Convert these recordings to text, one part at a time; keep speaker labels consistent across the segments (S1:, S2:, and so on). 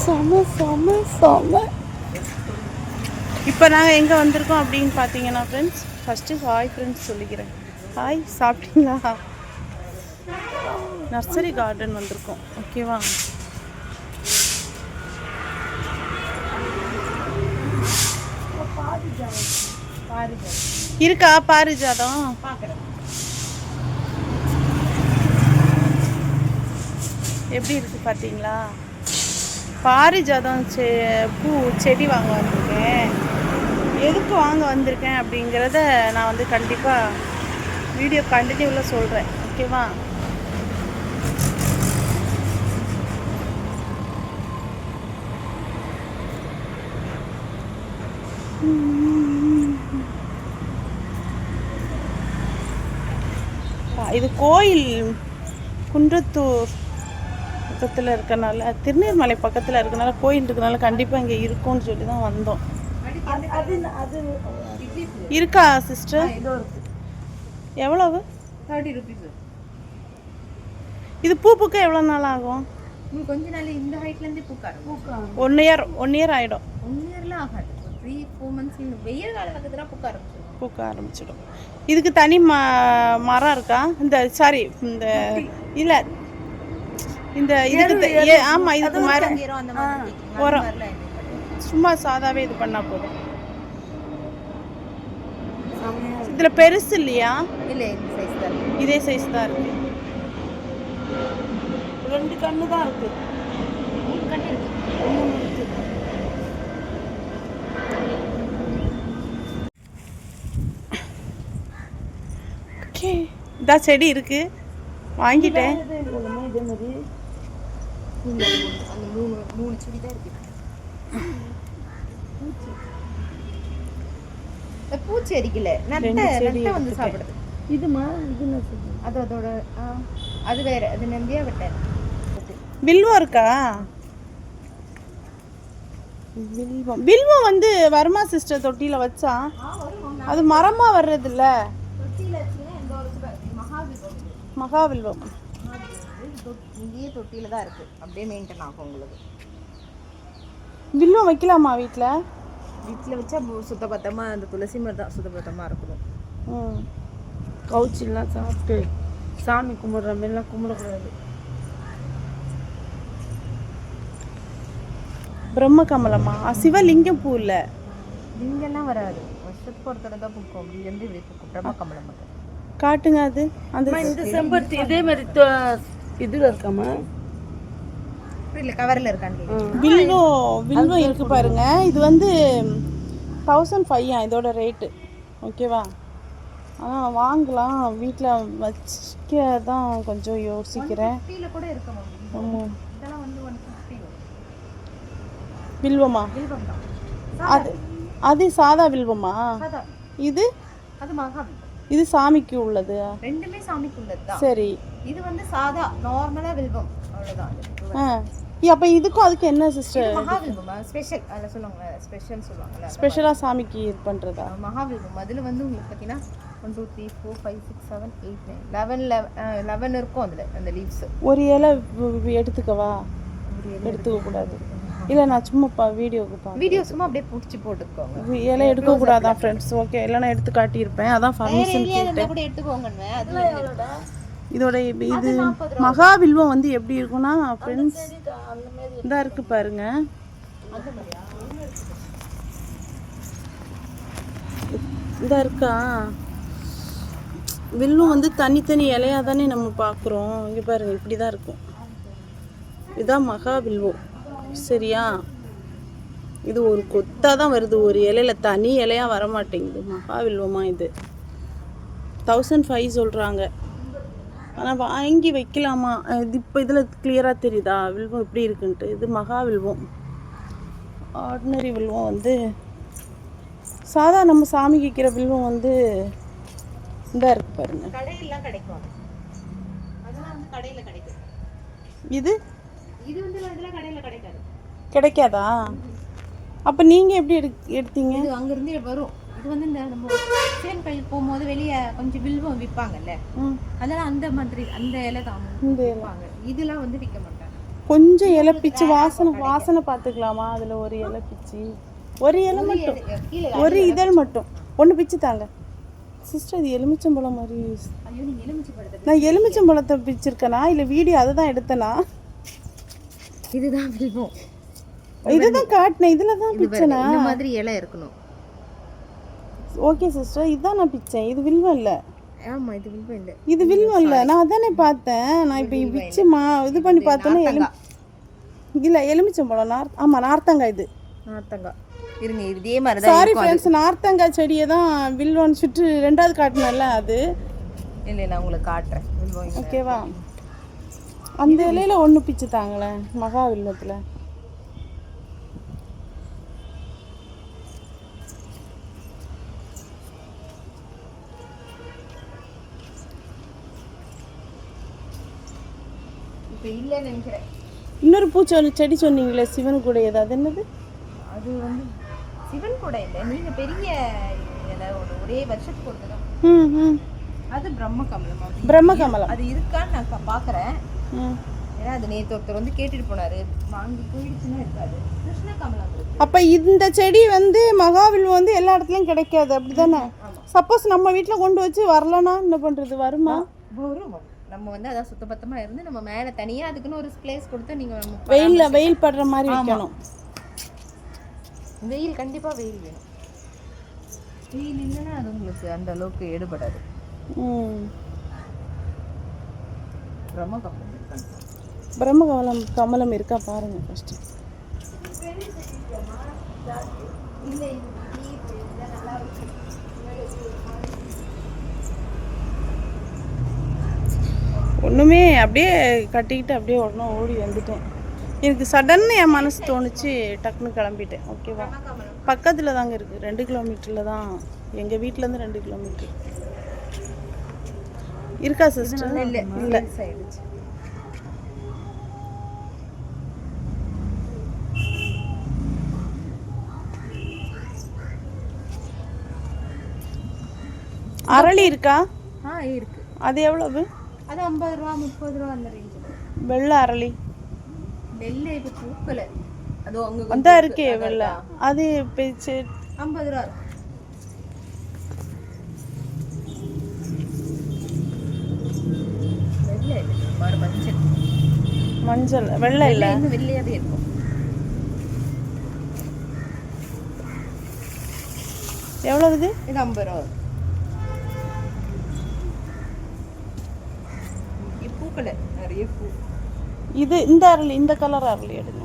S1: செம செம செம. இப்போ நாங்கள் எங்கே வந்திருக்கோம் அப்படின்னு பார்த்தீங்கன்னா ஃப்ரெண்ட்ஸ், ஃபஸ்ட்டு ஹாய் ஃப்ரெண்ட்ஸ் சொல்லிக்கிறேன். ஹாய், சாப்பிட்டீங்களா? நர்சரி கார்டன் வந்திருக்கோம். ஓகேவா? இருக்கா பாரிஜாதம்? எப்படி இருக்குது பார்த்தீங்களா? பாரிஜாதம் பூ செடி வாங்க வந்திருக்கேன். எதுக்கு வாங்க வந்திருக்கேன் அப்படிங்கிறத நான் வந்து கண்டிப்பாக வீடியோ கண்டினியூவில் சொல்கிறேன். ஓகேவா? இது கோயில் குன்றத்தூர் பக்கத்தில் இருக்கனால, திருநீர்மலை பக்கத்தில் இருக்கனால, கோயில் இருக்கனால கண்டிப்பாக இங்கே இருக்கும்னு சொல்லி தான் வந்தோம். இருக்கா சிஸ்டர்? எவ்வளவு?
S2: 30 rupees.
S1: இது பூ பூக்க எவ்வளோ நாள் ஆகும்?
S2: கொஞ்ச நாள் இந்த ஹைட்லேருந்தே பூக்க
S1: 1 இயர் ஆகிடும்.
S2: 1 இயர்லாம் ஆகாது. 3-4 months வெயில் காலத்துக்கு பூக்க ஆரம்பிச்சிடும்.
S1: இதுக்கு தனி மரம் இருக்கா? இந்த சாரி இந்த இல்லை இந்த இதுக்கு ஆமாம், இதுக்கு மரம் உரம் சும்மா சாதாவே இது பண்ணால் போதும். இதில் பெருசு இல்லையா?
S2: இல்லை,
S1: இதே சைஸ் தான் இருக்கு. 2 கண்ணு தான் இருக்கு.
S2: 3 கண்ணு இருக்கு.
S1: ஓகே, இதான் செடி இருக்கு, வாங்கிட்டேன்.
S2: அந்த 3 செடி தான் இருக்கு. பூச்சி அரிக்கல, நட்டை வந்து சாப்பிடுது.
S1: இதுமா
S2: அதோட அது வேற, அது நம்பியா விட்ட.
S1: வில்வம் இருக்கா? வில்வம் வந்து வருமா சிஸ்டர்? தொட்டியில் வச்சா அது மரமாக வர்றது இல்லை. மகாவில்வம்
S2: இங்கேயே தொட்டியில தான் இருக்கு, அப்படியே மெயின்டைன் ஆகும் உங்களுக்கு.
S1: வில்வம் வைக்கலாமா வீட்டில்?
S2: வீட்டில் வச்சா சுத்தபத்தமாக அந்த துளசி மாதிரி தான் சுத்தபத்தமாக இருக்கணும்.
S1: கவுச்சிலாம் சாப்பிட்டு சாமி கும்பிட்ற மாதிரிலாம் கும்பிடக்கூடாது. பிரம்ம கமலமா? சிவலிங்கம் பூ இல்லை,
S2: லிங்கெல்லாம் வராது, வருஷத்துக்கு ஒரு தடவை தான் பூக்கும். அப்படி வந்து இப்படி பூக்கும் பிரம்ம கமலம் மட்டும்.
S1: காட்டுங்க. அது அந்த
S3: இந்த செம்பருத்தி இதே மாதிரி இதில் இருக்காமா?
S2: இல்லை, கவரில் இருக்கான்னு.
S1: வில்வம் இருக்கு பாருங்க. இது வந்து 1500 இதோட ரேட்டு. ஓகேவா? ஆனால் வாங்கலாம், வீட்டில் வச்சுக்க தான் கொஞ்சம் யோசிக்கிறேன். ஆமாம், வில்வமா? அது சாதா வில்வமா? இது இது சாமிக்கு உள்ளது.
S2: ரெண்டுமே சாமிக்கு உள்ளது தான்.
S1: சரி,
S2: இது வந்து சாதா நார்மலா வில்வம், அவ்வளவுதான்.
S1: அப்ப இதுக்கும் அதுக்கு என்ன சிஸ்டர்?
S2: மகாவில்வம் ஸ்பெஷல், அதல சொல்லுவாங்க, ஸ்பெஷல் சொல்லுவாங்கல,
S1: ஸ்பெஷலா சாமிக்கு இது பண்றதா?
S2: மகாவில்வம். அதுல வந்து உங்களுக்கு பாத்தீங்கன்னா 1 2 3 4 5 6 7 8 9 11 இருக்கும் அதுல, அந்த லீவ்ஸ்.
S1: ஒரு இலை எடுத்துக்கவா? எடுத்துக்க கூடாது. இல்லை, நான் சும்மா வீடியோ
S2: சும்மா அப்படியே பிடிச்சி போட்டுக்கோங்க.
S1: இலை எடுக்க கூடாதான் ஃப்ரெண்ட்ஸ். ஓகே, இல்லைனா எடுத்து காட்டியிருப்பேன், அதான் பர்மிஷன் கேட்டேன்.
S2: கூட எடுத்துக்கோங்க.
S1: இதோட இது மகாவில்வம் வந்து எப்படி இருக்கும்னா ஃப்ரெண்ட்ஸ், இதாக இருக்கு பாருங்க. இதாக இருக்கா? வில்வம் வந்து தனித்தனி இலையாக தானே நம்ம பார்க்குறோம். இங்கே பாருங்க, இப்படி தான் இருக்கும். இதுதான் மகாவில்வம். சரியா? இது ஒரு கொத்தாக தான் வருது, ஒரு இலையில தனி இலையாக வர மாட்டேங்குது. மகாவில்வமா? இது 1500 சொல்கிறாங்க. ஆனால் வாங்கி வைக்கலாமா? இது இப்போ இதில் கிளியராக தெரியுதா வில்வம் எப்படி இருக்குன்ட்டு? இது மகாவில்வம். ஆர்டினரி வில்வம் வந்து சாதா நம்ம சாமிக்கு வைக்கிற வில்வம் வந்து இந்த இருக்கு பாருங்க.
S2: கடையில கிடைக்கும், அதெல்லாம் வந்து கடையில கிடைக்கும்.
S1: இது
S2: வந்து இதெல்லாம் கடையில கிடைக்காது.
S1: கிடைக்காதா? அப்போ நீங்கள் எப்படி எடுத்தீங்க?
S2: இது அங்கேருந்து வரும். இது வந்து இந்த நம்ம சேன் கோயில் போகும்போது வெளியே கொஞ்சம் வில்வம் விற்பாங்கல்ல, அதெல்லாம் அந்த மாதிரி அந்த இலை தான் விற்பாங்க. இதெல்லாம் வந்து விற்க மாட்டாங்க.
S1: கொஞ்சம் இலை பிச்சு வாசனை பார்த்துக்கலாமா? அதில் ஒரு இலை பிச்சு, ஒரு இலை மட்டும்,
S2: கீழே
S1: ஒரு இதழ் மட்டும் ஒன்று பிச்சு தாங்க சிஸ்டர். இது எலுமிச்சம்பழம் மாதிரி.
S2: ஐயோ நீங்க எலுமிச்சை பழத்தை
S1: நான் எலுமிச்சம்பழத்தை பிச்சிருக்கேனா இல்லை வீடியோ அதை தான் எடுத்தேனா?
S2: இதுதான் வில்வம்.
S1: இதுதான் காட்டினேன், இதில் தான் பிச்சேனா?
S2: இந்த மாதிரி இலை இருக்கணும்.
S1: ஓகே சிஸ்டர், இதுதான் நான் பிச்சேன். இது வில்வம் இல்லை.
S2: ஆமா இது வில்வம் இல்லை.
S1: இது வில்வம் இல்லை, நான் அதானே பார்த்தேன். நான் இப்போ பிச்சு இது பண்ணி பார்த்தோன்னா இல்லை எலுமிச்சம்பழம் ஆமாம் நார்த்தங்காய். இது
S2: நார்த்தங்காய். இருங்க இதே மாதிரி தான்.
S1: சாரி ஃப்ரெண்ட்ஸ், நார்த்தங்காய் செடியை தான் வில்வம் சுற்று ரெண்டாவது காட்டினல அது.
S2: இல்லை நான் உங்களுக்கு காட்டுறேன் வில்வம்.
S1: ஓகேவா? அந்த இலையில ஒன்று பிச்சு தாங்களேன் மகா வில்வத்தில்.
S2: இப்போ இல்லைன்னு நினைக்கிறேன்.
S1: இன்னொரு செடி சொன்னீங்களே சிவன் கூட, ஏதாவது என்னது?
S2: அது வந்து சிவன் கூட இல்லை, நீங்க பெரிய ஏதாவது ஒரே வருஷத்துக்கு கொடுத்ததான். அது பிரம்மகமலம்.
S1: பிரம்மகமலம்
S2: அது இருக்கான்னு நான் பார்க்குறேன். ஏன்னா அது நேற்று ஒருத்தர் வந்து கேட்டுட்டு போனாரு, வாங்கி போயிடுச்சுன்னா இருக்காது. கிருஷ்ண கமலம் இருக்கு.
S1: அப்போ இந்த செடி வந்து மகாவில்வம் வந்து எல்லா இடத்துலையும் கிடைக்காது, அப்படிதானே? சப்போஸ் நம்ம வீட்டில் கொண்டு வச்சு வரலன்னா என்ன பண்ணுறது? வருமா?
S2: வரும். நம்ம வந்து அதான் சுத்தபத்தமாக இருந்து நம்ம மேலே தனியாக அதுக்குன்னு ஒரு ஸ்பேஸ் கொடுத்து நீங்கள்
S1: வெயில் படுற மாதிரி வைக்கணும்.
S2: வெயில் கண்டிப்பாக வெயில் வேணும். வெயில் இல்லைன்னா அது உங்களுக்கு அந்த அளவுக்கு ஈடுபடாது.
S1: பிரம்மகமலம் கமலம் இருக்கா பாருங்க ஃபர்ஸ்ட். ஒன்றுமே அப்படியே கட்டிக்கிட்டு அப்படியே உடனே ஓடி வந்துட்டேன். எனக்கு சடன்னு என் மனசு தோணுச்சு, டக்குன்னு கிளம்பிட்டேன். ஓகேவா? பக்கத்தில் தாங்க இருக்குது, 2 கிலோமீட்டரில் தான். எங்கள் வீட்டிலேருந்து 2 கிலோமீட்டர் இருக்கா சிஸ்டர்?
S2: இல்லை
S1: இல்லை. அரளி இருக்கா?
S2: இருக்கு.
S1: அது எவ்வளவு?
S2: அது 50 ரூபா 30 ரூபா அந்த ரேஞ்சில்.
S1: வெள்ளை அரளி
S2: வெள்ளை இப்போ பூக்கலை, அதோ அங்கே
S1: வந்தா இருக்கே வெள்ளை, அது பேச்சு
S2: 50 ரூபா. வெள்ளை இல்லை, மஞ்சள்.
S1: மஞ்சள் வெள்ளை இல்லை,
S2: இன்னும் வெள்ளையாகவே இருக்கும்.
S1: எவ்வளவு இது?
S2: இது 50 ரூபா. பூக்களை நிறைய பூ.
S1: இது இந்த அரளி, இந்த கலர் அரளி எடுங்க.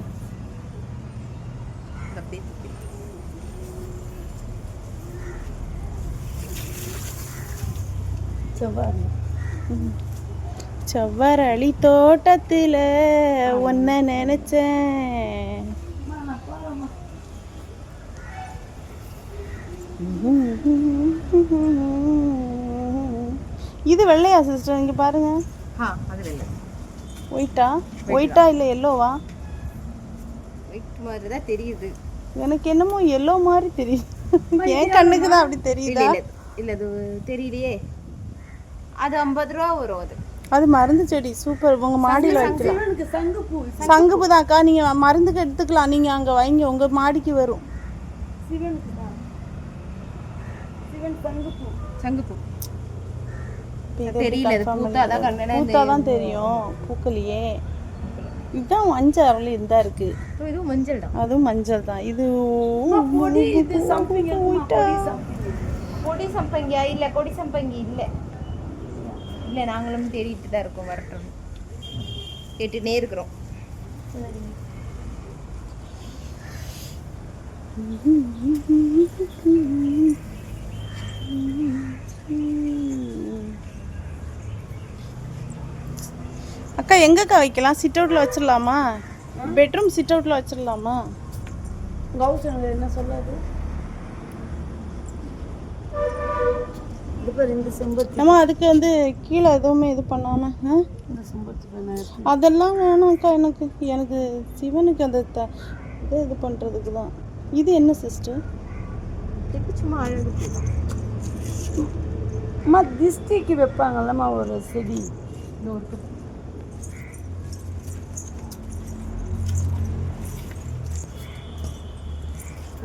S1: செவ்வரளி தோட்டத்தில் ஒன்ன நினைச்சேன். இது வெள்ளையா சிஸ்டர்? இங்கே பாருங்க.
S2: அது வெள்ளை.
S1: ஒயிட்டா இல்லை எல்லோவா?
S2: ஒயிட் மாதிரி தான் தெரியுது.
S1: எனக்கு என்னமோ எல்லோ மாதிரி தெரியுது. என் கண்ணுக்கு தான் அப்படி தெரியுதா?
S2: இல்லை அது தெரியலையே. அது 50 ரூபா வரும்.
S1: அது மருந்து செடி, சூப்பர். உங்க மாடியில் வைக்கலாம். சங்குப்பூ தான்க்கா, நீங்க மருந்துக்கு எடுத்துக்கலாம். நீங்க அங்க வைங்க, உங்க மாடிக்கு வரும்.
S2: சங்குப்பூ
S1: தெரியல, பூத்தாதான் தெரியும், பூக்கலையே. இதுதான் மஞ்சள் அரளி இருந்தா இருக்கு.
S2: இதுவும் மஞ்சள் தான்.
S1: அதுவும் மஞ்சள் தான். இது
S2: கொடி சம்பங்கியா? இல்லை கொடி சம்பங்கி இல்லை. இல்லை நாங்களும் தேடிட்டு தான் இருக்கோம், வரட்டும் கேட்டுனே இருக்கிறோம்.
S1: அக்கா எங்கக்கா வைக்கலாம்? சிட் அவுட்ல வச்சிடலாமா? பெட்ரூம் சிட் அவுட்ல வச்சிடலாமா? கவுஸ் என்ன சொல்லாது? இந்த செம்பருத்தி நம்ம அதுக்கு வந்து கீழே எதுவுமே இது பண்ணாம இந்த செம்பருத்தி அதெல்லாம் வேணாம்க்கா. எனக்கு சிவனுக்கு அந்த இது பண்றதுக்கு தான். இது என்ன சிஸ்டர்?
S2: சும்மா அழகு.
S3: அம்மா திஷ்டிக்கு வைப்பாங்கல்லம்மா ஒரு செடி.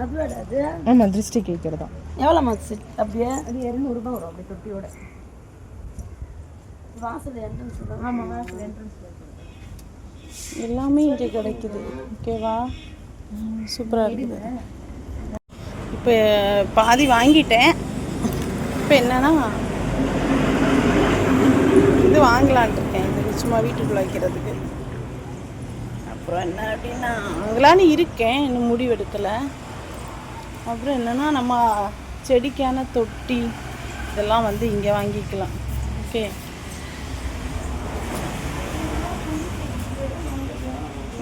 S3: அது வேற அது
S2: ஆமாம் திருஷ்டிக்கு வைக்கிறது தான்.
S3: எவ்வளோம்மா செட் அப்படியே?
S2: அது 200 வரும் அப்படி தொட்டியோட.
S3: வாசல் என்ட்ரன்ஸ் தான்.
S2: ஆமாம் வாசல் என்ட்ரன்ஸ்
S1: எல்லாமே இங்கே கிடைக்குது. ஓகேவா, சூப்பராக இருக்குது. இப்போ பாதி வாங்கிட்டேன். இப்போ என்னன்னா இது வாங்கலான்ட்டு இருக்கேன். இது சும்மா வீட்டுக்குள்ளே வைக்கிறதுக்கு. அப்புறம் என்ன அப்படின்னா வாங்கலான்னு இருக்கேன், இன்னும் முடிவு எடுக்கலை. அப்புறம் என்னென்னா நம்ம செடிக்கான தொட்டி இதெல்லாம் வந்து இங்கே வாங்கிக்கலாம். ஓகே,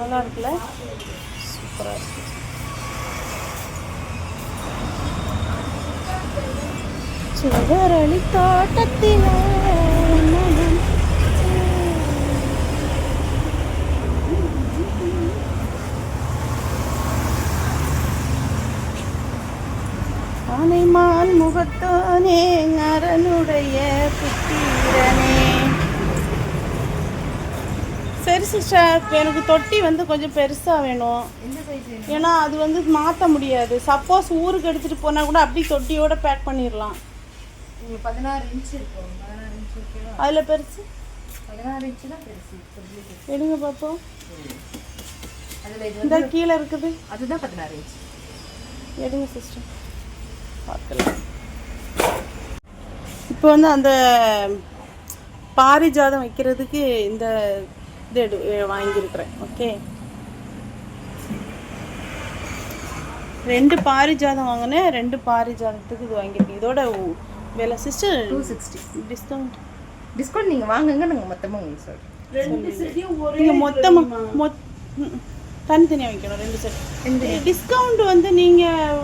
S1: நல்லா இருக்குல்ல, சூப்பராக இருக்கு. சுவரளி தோட்டத்தில ஆனைமான் முகத்தானே அரனுடைய புத்திரனே. சரி சிஸ்டர், எனக்கு தொட்டி வந்து கொஞ்சம் பெருசாக வேணும்.
S2: எந்த சைஸ் வேணும்?
S1: ஏன்னா அது வந்து மாற்ற முடியாது. சப்போஸ் ஊருக்கு எடுத்துகிட்டு போனால் கூட அப்படியே தொட்டியோட பேக் பண்ணிடலாம்.
S2: உங்களுக்கு 16 இன்ச் இருக்கும். 16 இன்ச் ஓகேவா?
S1: அதில் பெருசு
S2: 16 இன்ச் தான் பெருசு.
S1: எடுங்க பார்ப்போம்.
S2: அதில் இது
S1: இந்த கீழே இருக்குது,
S2: அதுதான் 16 இன்ச்.
S1: எடுங்க சிஸ்டர் பார்க்கலாம். இப்போ வந்து அந்த பாரிஜாதம் வைக்கிறதுக்கு இந்த இது வாங்கியிருக்கிறேன். ஓகே, 2 பாரிஜாதம் வாங்கினேன். 2 பாரிஜாதத்துக்கு இது வாங்கியிருக்கேன். இதோட விலை சிஸ்டர்
S2: 260
S1: டிஸ்கவுண்ட்
S2: நீங்கள் வாங்குங்க, நாங்கள் மொத்தமாக உங்களுக்கு சொல்கிறோம்.
S3: 2 செட்டையும் ஒரே
S1: நீங்கள் மொத்தமாக தனித்தனியாக வைக்கணும் 2 செட். டிஸ்கவுண்ட் வந்து நீங்கள்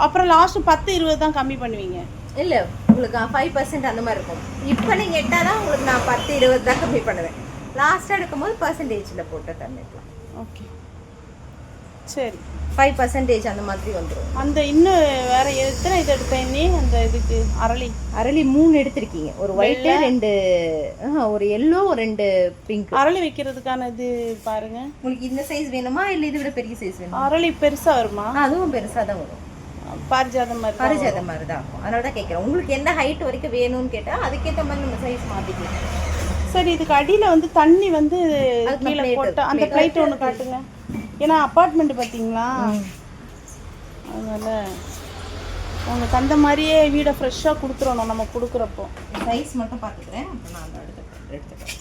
S1: அப்புறம் லாஸ்ட்டு 10-20 தான் கம்மி பண்ணுவீங்க.
S2: இல்லை, உங்களுக்கு 5% அந்த மாதிரி இருக்கும். இப்போ நீங்கள் எட்டால் தான் உங்களுக்கு நான் 10-20 தான் கம்மி பண்ணுவேன். லாஸ்ட்டாக எடுக்கும்போது பர்சன்டேஜில் போட்டு தந்துக்கலாம்.
S1: ஓகே, சரி.
S2: 5% அந்த மாதிரி வந்துடும்.
S1: அந்த இன்னும் வேற எத்தனை இது எடுத்தேன் நீ? அந்த இதுக்கு
S2: அரளி 3 எடுத்திருக்கீங்க. ஒரு ஒயிட்டு, 2 ஒரு எல்லோ, 2 பிங்க்.
S1: அரளி வைக்கிறதுக்கான இது பாருங்க.
S2: உங்களுக்கு இந்த சைஸ் வேணுமா இல்லை இதை விட பெரிய சைஸ் வேணுமா?
S1: அரளி பெருசா வருமா?
S2: அதுவும் பெருசாக தான் வரும்.
S1: பாரிஜாதம் மாதிரி
S2: பாரிஜாத மாதிரி தான் இருக்கும். அதனால தான் கேட்குறேன். உங்களுக்கு என்ன ஹைட் வரைக்கும் வேணும்னு கேட்டால் அதுக்கேற்ற மாதிரி நம்ம சைஸ் மாற்றிக்கலாம்.
S1: சரி, இதுக்கு அடியில் வந்து தண்ணி வந்து கீழே போட்டு அந்த பிளேட் ஒன்று காட்டுங்க. ஏன்னா அப்பார்ட்மெண்ட் பார்த்தீங்களா, அதனால அவங்க தந்த மாதிரியே வீடை ஃப்ரெஷ்ஷாக கொடுத்துடணும் நம்ம கொடுக்குறப்போ.
S2: சைஸ் மட்டும் பார்த்துக்கிறேன். அப்புறம் நான் அந்த எடுத்துக்கிறேன்.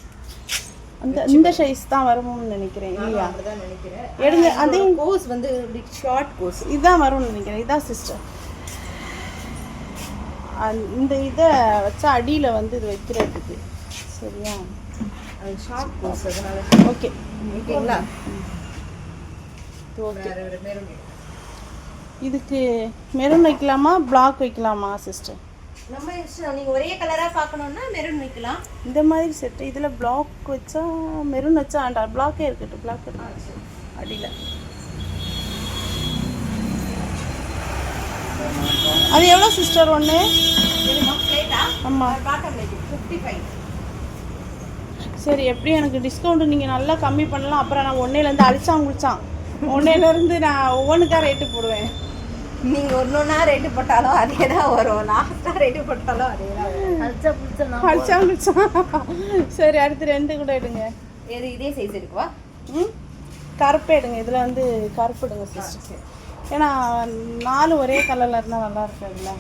S1: இந்த சைஸ் தான் வரும்னு நினைக்கிறேன். இல்லையா?
S2: அப்படிதான் நினைக்கிறேன்.
S1: எடுங்க. அதே
S2: கோஸ் வந்து ஷார்ட் கோஸ்
S1: இதுதான் வரும்னு நினைக்கிறேன். இதான் சிஸ்டர். இந்த இதை வச்சா அடியில் வந்து இது வைக்கிறதுக்கு. சரியா?
S2: அது ஷார்ட் கோஸ், அதனால
S1: ஓகே.
S2: ஓகேங்களா?
S1: ஓகே. இதுக்கு மெரூன் வைக்கலாமா, பிளாக் வைக்கலாமா சிஸ்டர்?
S2: நம்ம இஷ்டம். நீங்கள் ஒரே கலராக பார்க்கணுன்னா மெரூன் வைக்கலாம்.
S1: இந்த மாதிரி செட்டு இதில் பிளாக் வச்சா மெரூன் வச்சா ஆண்டா, பிளாக்கே இருக்கட்டும். பிளாக் அடியில் அது எவ்வளோ சிஸ்டர் ஒன்று? ஆமாம்,
S2: 55.
S1: சரி. எப்படியும் எனக்கு டிஸ்கவுண்ட் நீங்கள் நல்லா கம்மி பண்ணலாம். அப்புறம் நான் ஒன்றையிலேருந்து அழிச்சான் குளிச்சான், ஒன்றையிலேருந்து நான் ஒவ்வொன்றுக்கா ரேட்டு போடுவேன்.
S2: நீங்கள் ஒன்றா ரேட்டு போட்டாலும் அதே தான் வரும். லாஸ்ட்டாக ரேட்டு போட்டாலும் அதே தான் வரும்.
S1: அழிச்சான் குளிச்சான். சரி, அடுத்து 2 கூட எடுங்க.
S2: எது இதே சைஸ் இருக்குவா?
S1: கருப்பு எடுங்க. இதில் வந்து கருப்பு எடுங்க சிஸ்டர். ஏன்னா 4 ஒரே கலரில் இருந்தால் நல்லா இருக்காதுல்ல.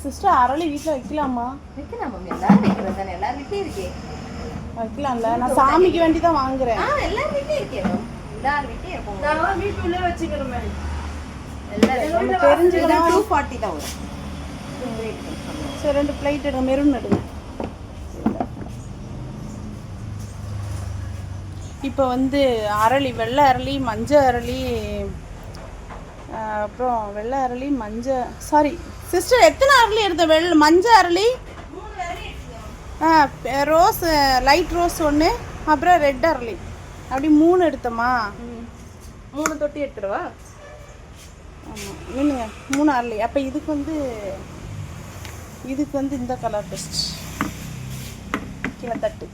S1: சிஸ்டர், அரளி வீட்டில் வைக்கலாமா?
S2: வைக்கலாம் மேம். எல்லாரும் வைக்கிறது தானே. எல்லார் வீட்லேயும் இருக்கே.
S1: வைக்கலாம்ல. நான் சாமிக்கு வேண்டி தான் வாங்குறேன்.
S2: எல்லார் வீட்லேயும் இருக்கே மேம். எல்லார் வீட்லேயும் இருக்கும்.
S3: நான் வீட்டுக்குள்ளே வச்சுக்கிறோம்.
S2: எல்லாரும் தெரிஞ்சதுன்னா 240 தான் வரும்.
S1: சரி, 2 பிளேட் எடுங்க. மெரூன் எடுங்க. இப்போ வந்து அரளி, வெள்ளை அரளி, மஞ்சள் அரளி, அப்புறம் வெள்ளை அரளி, சாரி சிஸ்டர், எத்தனை அரளி எடுத்த? மஞ்சள் அரளி, ரோஸ், லைட் ரோஸ் ஒன்று, அப்புறம் ரெட் அரளி, அப்படி 3 எடுத்தோமா?
S2: 3 தொட்டி எடுத்துருவா?
S1: ஆமாம், மீனுங்க 3 அரளி. அப்போ இதுக்கு வந்து இந்த கலர் பெஸ்ட். கீழே தட்டு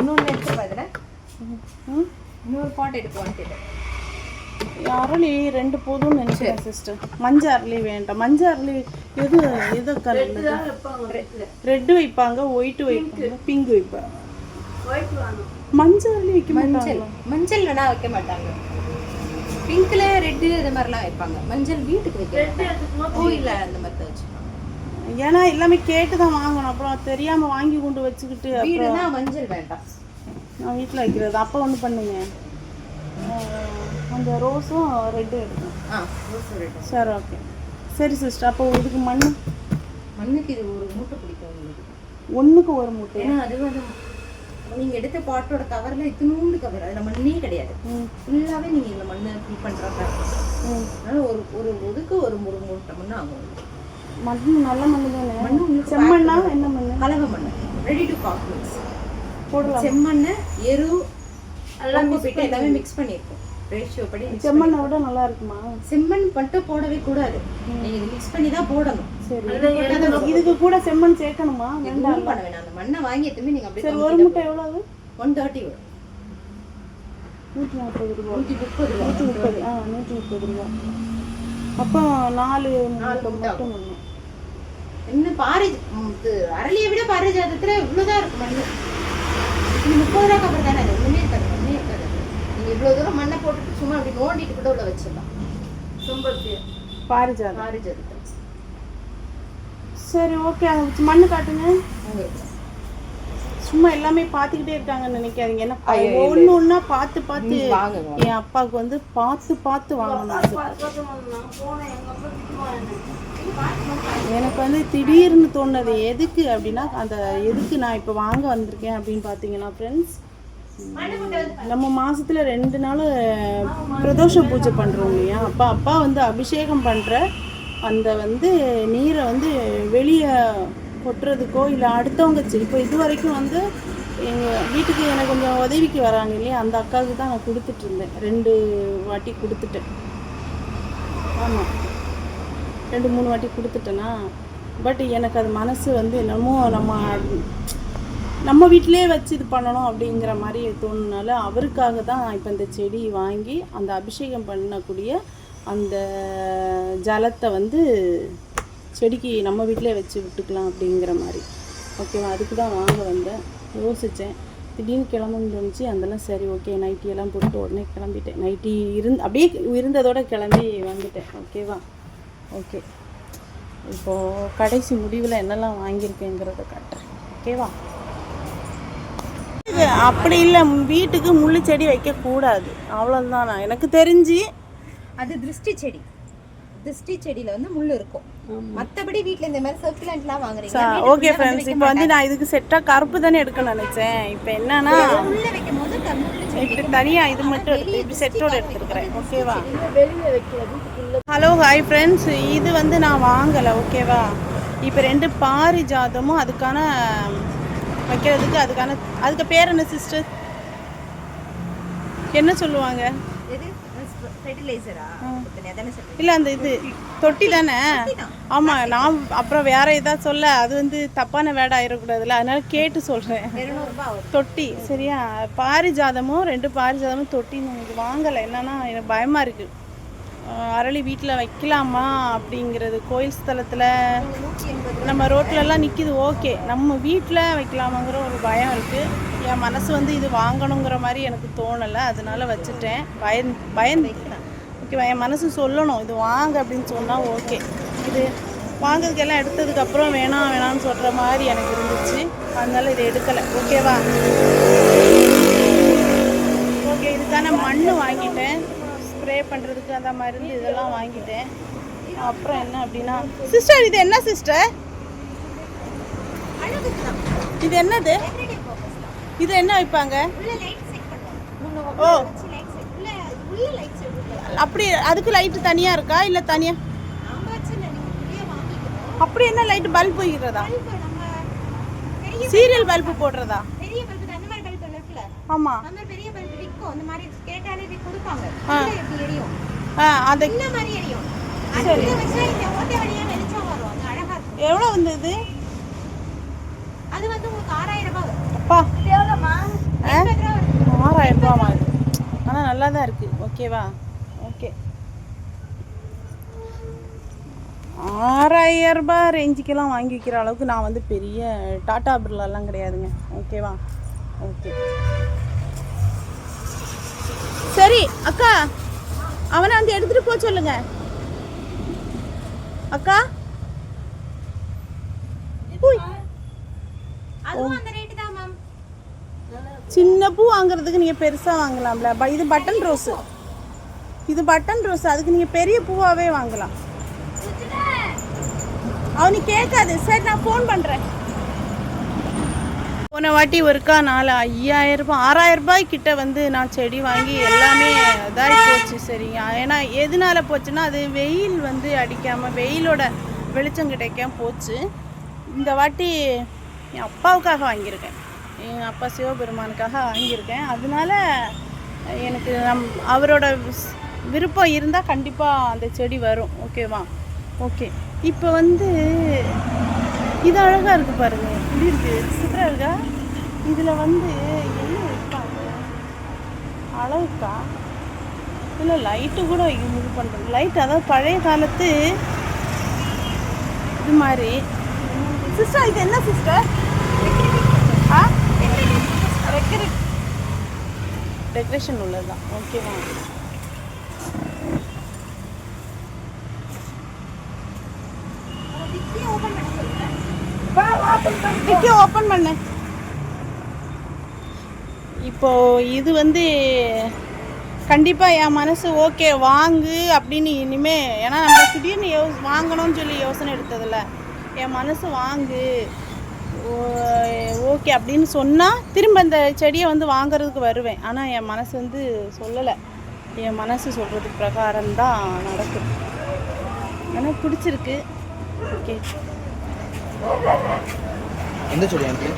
S2: இன்னொன்று எடுத்து பாதுல
S1: ம்
S2: இன்னொரு பாட் எடுப்போன்ட்டு.
S1: அரளி 2 போதும்னு நினைக்கிறேன் சிஸ்டர். மஞ்சள் அரளி வேண்டாம். மஞ்சள் அரளி எது கலர்? ரெட்டு வைப்பாங்க, ஒயிட் வைப்பாங்க, பிங்க் வைப்பாங்க. மஞ்சள் அரளி வைக்க மாட்டாங்க.
S2: மஞ்சள் வேணா வைக்க மாட்டாங்க. பிங்க்ல ரெட்டு இது மாதிரிலாம் வைப்பாங்க. மஞ்சள் வீட்டுக்கு வைக்க கோயில்ல அந்த மாதிரி தான் வச்சுப்பாங்க.
S1: ஏன்னா எல்லாமே கேட்டு தான் வாங்கணும். அப்புறம் தெரியாம வாங்கி கொண்டு வச்சுக்கிட்டு
S2: வீடுனா மஞ்சள் வேண்டாம்.
S1: நான் வீட்டில் வைக்கிறது. அப்போ ஒன்று பண்ணுங்க, அந்த ரோஸும் ரெட்டும் எடுக்கணும்.
S2: Rose red.
S1: சரி ஓகே. சரி சிஸ்டர், அப்போ இதுக்கு
S2: மண்ணுக்கு இது ஒரு மூட்டை பிடிக்கும் உங்களுக்கு.
S1: ஒன்றுக்கு ஒரு மூட்டை.
S2: ஏன்னா அது வந்து நீங்கள் எடுத்த பாட்டோட கவரில் இத்தினூண்டு கவர், அதில் மண்ணே கிடையாது. ஃபுல்லாகவே நீங்கள் இந்த மண்ணை ஃபில் பண்ணுறப்ப அதனால் ஒரு ஒதுக்கு ஒரு மூட்டை மண்ணு ஆகும்.
S1: மண் நல்ல மண்ணு தானே?
S2: மண்ணு
S1: செம்மண்ணா என்ன மண்ணு?
S2: கலவை மண், ரெடி டு காக்ரோச்
S1: போடலாம்.
S2: செம்மண், எரு எல்லாம் போட்டு எல்லாமே மிக்ஸ் பண்ணியிருக்கோம். ரேஷியோ படி
S1: செம்மண்ணை விட நல்லா இருக்குமா?
S2: செம்மண் மட்டும் போடவே கூடாது, நீங்கள் இது மிக்ஸ் பண்ணி தான் போடணும்.
S1: சரி, இதுக்கு கூட செம்மண் சேர்க்கணுமா?
S2: வேண்டாம், பண்ண வேணாம். அந்த மண்ணை வாங்கி எதுவுமே நீங்கள் அப்படியே.
S1: சரி, ஒரு மூட்டை எவ்வளவு?
S2: 130 வரும்.
S1: 140 ரூபா.
S2: 130 ரூபா.
S1: 130. 130 ரூபா. அப்போ 4 மூட்டை மட்டும் பண்ணணும்.
S2: இன்னும் அரளியை விட பாரிஜாதத்துல இவ்வளவுதான் இருக்கும் மண்ணு. இது 30 ரூபா கவர் தானே, அது ஒண்ணுமே இருக்காது, மண்ணே இருக்காது. நீங்க இவ்வளவு தூரம் மண்ணை போட்டுட்டு சும்மா அப்படி நோண்டிட்டு கூட உள்ள வச்சிடலாம். பாரிஜாதம்.
S1: சரி ஓகே, அது மண்ணு காட்டுங்க. சும்மா எல்லாமே பார்த்துக்கிட்டே இருக்காங்கன்னு நினைக்காதீங்க. ஏன்னா ஒன்று ஒன்றா பார்த்து என் அப்பாவுக்கு வந்து பார்த்து வாங்கணும். எனக்கு வந்து திடீர்னு தோணுது எதுக்கு அப்படின்னா, எதுக்கு நான் இப்போ வாங்க வந்திருக்கேன் அப்படின்னு பார்த்தீங்கன்னா ஃப்ரெண்ட்ஸ், நம்ம மாதத்தில் 2 நாள் பிரதோஷ பூஜை பண்ணுறோம் இல்லையா? அப்பா வந்து அபிஷேகம் பண்ணுற அந்த வந்து நீரை வந்து வெளியே கொட்டுறதுக்கோ இல்லை அடுத்தவங்க இப்போ இது வரைக்கும் வந்து எங்கள் வீட்டுக்கு எனக்கு கொஞ்சம் உதவிக்கு வராங்க இல்லையா, அந்த அக்காவுக்கு தான் நான் கொடுத்துட்ருந்தேன். 2 வாட்டி கொடுத்துட்டேன். ஆமாம், 2-3 வாட்டி கொடுத்துட்டேன்னா. பட் எனக்கு அது மனசு வந்து என்னமோ நம்ம வீட்டிலே வச்சு இது பண்ணணும் அப்படிங்கிற மாதிரி தோணுனால அவருக்காக தான் இப்போ இந்த செடி வாங்கி அந்த அபிஷேகம் பண்ணக்கூடிய அந்த ஜலத்தை வந்து செடிக்கு நம்ம வீட்டிலே வச்சு விட்டுக்கலாம் அப்படிங்கிற மாதிரி. ஓகேவா? அதுக்கு தான் வாங்க வந்தேன். யோசித்தேன், திடீர்னு கிளம்புன்னு தோணுச்சு. அதெல்லாம் சரி ஓகே, நைட்டியெல்லாம் போட்டு உடனே கிளம்பிட்டேன். நைட்டி அப்படியே இருந்ததோடு கிளம்பி வந்துட்டேன். ஓகேவா? ஓகே, இப்போது கடைசி முடிவில் என்னெல்லாம் வாங்கியிருக்கேங்கிறத காட்டுறேன். ஓகேவா? அப்படி இல்லை, வீட்டுக்கு முள்ளு செடி வைக்கக்கூடாது, அவ்வளோதான். நான் எனக்கு தெரிஞ்சு
S2: அது திருஷ்டி செடி. திருஷ்டி செடியில் வந்து முள் இருக்கும். மற்றபடி வீட்டில் இந்த மாதிரி சர்க்குலண்ட்லாம் வாங்குறீங்க.
S1: ஓகே ஃப்ரெண்ட்ஸ், இப்போ வந்து நான் இதுக்கு செட்டாக கருப்பு தானே எடுக்கணும்னு நினச்சேன். இப்போ என்னன்னா
S2: உள்ள வைக்கும் போது
S1: இப்போ தனியாக இது மட்டும் இப்படி செட்டோடு எடுத்துருக்குறேன். ஓகேவா? ஹலோ ஹாய் ஃப்ரெண்ட்ஸ், இது வந்து நான் வாங்கலை. ஓகேவா? இப்போ 2 பாரிஜாதமும் அதுக்கான வைக்கிறதுக்கு அதுக்கு பேர் என்ன சிஸ்டர்? என்ன சொல்லுவாங்க? இல்லை, அந்த இது தொட்டி தானே? ஆமாம், நான் அப்புறம் வேற ஏதாவது சொல்ல அது வந்து தப்பான வேடை ஆயிடக்கூடாதுல்ல, அதனால கேட்டு சொல்கிறேன். தொட்டி சரியா? பாரிஜாதமும் 2 பாரிஜாதமும் தொட்டி எனக்கு வாங்கலை. என்னன்னா எனக்கு பயமாக இருக்குது. அரளி வீட்டில் வைக்கலாமா அப்படிங்கிறது. கோயில் ஸ்தலத்தில் நம்ம ரோட்லலாம் நிற்கிது, ஓகே. நம்ம வீட்டில் வைக்கலாமாங்கிற ஒரு பயம் இருக்குது. என் மனசு வந்து இது வாங்கணுங்கிற மாதிரி எனக்கு தோணலை, அதனால வச்சுட்டேன். பயந்துட்டேன். ஓகேவா? என் மனசு சொல்லணும் இது வாங்க அப்படின்னு சொன்னால் ஓகே. இது வாங்கிறதுக்கெல்லாம் எடுத்ததுக்கப்புறம் வேணாம்னு சொல்கிற மாதிரி எனக்கு இருந்துச்சு. அதனால இதை எடுக்கலை. ஓகேவா? ஓகே, இதுக்கான மண் வாங்கிட்டேன், ஸ்ப்ரே பண்ணுறதுக்கு அந்த மருந்து இதெல்லாம் வாங்கிட்டேன். அப்புறம் என்ன அப்படின்னா சிஸ்டர், இது என்ன சிஸ்டர்? இது என்னது? இது என்ன வைப்பாங்க? ஓ, அப்படி அதுக்கு லைட்டு தனியாக இருக்கா இல்லை தனியாக? அப்படி என்ன லைட்டு பல்ப் போய்கிறதா? சீரியல் பல்பு போடுறதா? ஆமாம், அது சரி. எவ்வளோ வந்தது?
S2: அது வந்து உங்களுக்கு 6000 ரூபாய்.
S1: அப்பா, நல்லா தான் இருக்குது. ஓகேவா? ஓகே. 6000 ரூபாய் ரேஞ்சுக்கெல்லாம் வாங்கி வைக்கிற அளவுக்கு நான் வந்து பெரிய டாடா பிர்லாலாம் கிடையாதுங்க. ஓகேவா? ஓகே சரி அக்கா, அவனை வந்து எடுத்துகிட்டு போக சொல்லுங்க அக்கா.
S2: அதுவும் அந்த ரேட் தான் மேம்.
S1: சின்ன பூ வாங்குறதுக்கு நீங்கள் பெருசாக வாங்கலாம்ல. இது பட்டன் ரோஸு, இது பட்டன் ரோஸ். அதுக்கு நீங்கள் பெரிய பூவாகவே வாங்கலாம். அவனுக்கு கேட்காது. சரி நான் ஃபோன் பண்ணுறேன். போன வாட்டி ஒருக்கா 5000 ரூபாய் 6000 ரூபாய் கிட்ட வந்து நான் செடி வாங்கி எல்லாமே இதாகி போச்சு. சரிங்க. ஏன்னா எதனால போச்சுன்னா அது வெயில் வந்து அடிக்காமல் வெயிலோட வெளிச்சம் கிடைக்காம போச்சு. இந்த வாட்டி என் அப்பாவுக்காக வாங்கியிருக்கேன். எங்கள் அப்பா சிவபெருமானுக்காக வாங்கியிருக்கேன். அதனால எனக்கு அவரோட விருப்பம் இருந்தால் கண்டிப்பாக அந்த செடி வரும். ஓகேவா? ஓகே. இப்போ வந்து இது அழகாக இருக்குது பாருங்கள். இப்படி இருக்குது, சூப்பராக இருக்கா? இதில் வந்து என்ன வைப்பாங்க? அழகுக்கா இல்லை லைட்டு கூட இது பண்ணுறது. லைட் அதாவது பழைய காலத்து இது மாதிரி. சிஸ்டர் இது என்ன சிஸ்டர்? டெக்கரேஷன் உள்ளது தான். ஓகேவா? டிக்கி ஓப்பன் பண்ணு. இப்போ இது வந்து கண்டிப்பாக என் மனசு ஓகே வாங்கு அப்படின்னு இனிமே. ஏன்னா நம்ம திடீர்னு வாங்கணும்னு சொல்லி யோசனை எடுத்ததில்ல. என் மனசு வாங்கு ஓகே அப்படின்னு சொன்னால் திரும்ப அந்த செடியை வந்து வாங்கிறதுக்கு வருவேன். ஆனால் என் மனசு வந்து சொல்லலை. என் மனசு சொல்கிறது பிரகாரம் தான் நடக்குது. எனக்கு பிடிச்சிருக்கு. ஓகே.
S4: எந்த செடி ஆண்டி?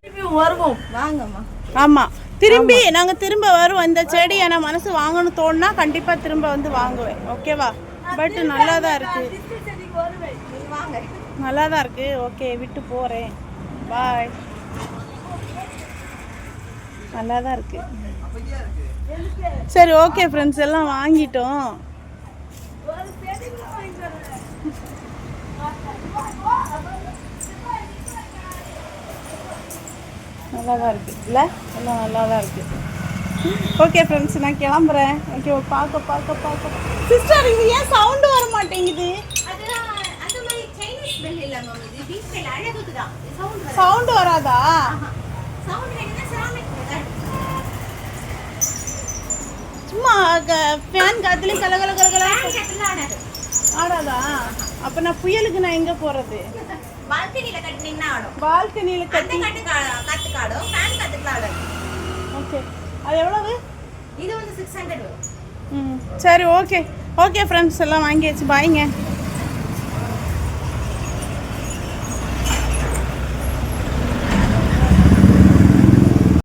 S3: திருப்பி வருவோம்.
S2: வாங்கம்மா.
S1: ஆமாம், திரும்பி நாங்கள் திரும்ப வருவோம். இந்த செடி எனக்கு மனசு வாங்கணும்னு தோணுனா கண்டிப்பாக திரும்ப வந்து வாங்குவேன். ஓகேவா? பட் நல்லா தான் இருக்குது.
S2: வாங்க.
S1: நல்லா தான் இருக்குது. ஓகே விட்டு போகிறேன். பாய். நல்லா தான் இருக்குது. சரி ஓகே ஃப்ரெண்ட்ஸ், எல்லாம் வாங்கிட்டோம். நல்லா தான் இருக்குது இல்லை? எல்லாம் நல்லா தான் இருக்குது. ஓகே ஃப்ரெண்ட்ஸ், நான் கிளம்புறேன். ஓகே பார்க்க சிஸ்டர் இது ஏன் சவுண்டு வர மாட்டேங்குது? சவுண்டு வராதா? சும்மா ஃபேன் காத்துலேயும் கலகல ஆடாதா? அப்போ நான் புயலுக்கு நான் எங்கே போகிறது?
S2: பால்கனில கட்டினீங்கன்னா ஆடும்.
S1: பால்கனியில் கட்டி
S2: கத்துக்காடும், ஃபேன் கத்துக்காடும்.
S1: ஓகே. அது எவ்வளவு?
S2: இது வந்து 600 வரும்.
S1: சரி ஓகே. ஓகே ஃப்ரெண்ட்ஸ், எல்லாம் வாங்கியாச்சு. பாய்ங்க.